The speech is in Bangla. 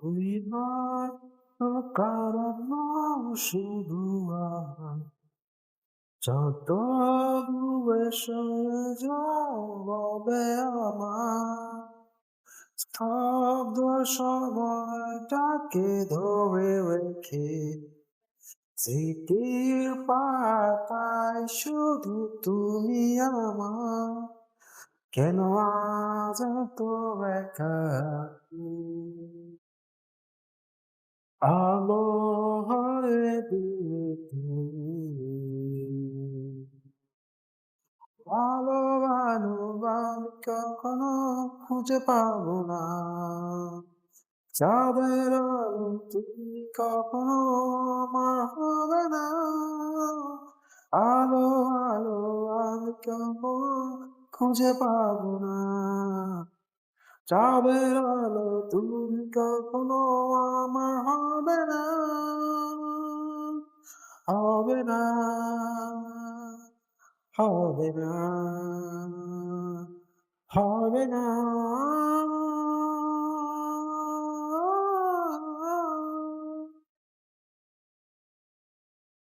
তুই হয়তো কারণ শুধু আমার যত দূরে সরে যাও হবে আমার স্তব্ধ সময়টাকে ধরে রেখে স্মৃতির পাতায় শুধু তুমি আমার কেন আজ এত একাকী আলো হয়ে দিলে তুমি ভালো মানুষ আমি কখনো খুঁজে পাবো না চাঁদের আলো তুমি কখনো আমার হবে না আলো আলো আমি কখনো খুঁজে পাবো না চাঁদের আলো তুমি কখনো আমার হবে না হবে না হবে না হবে না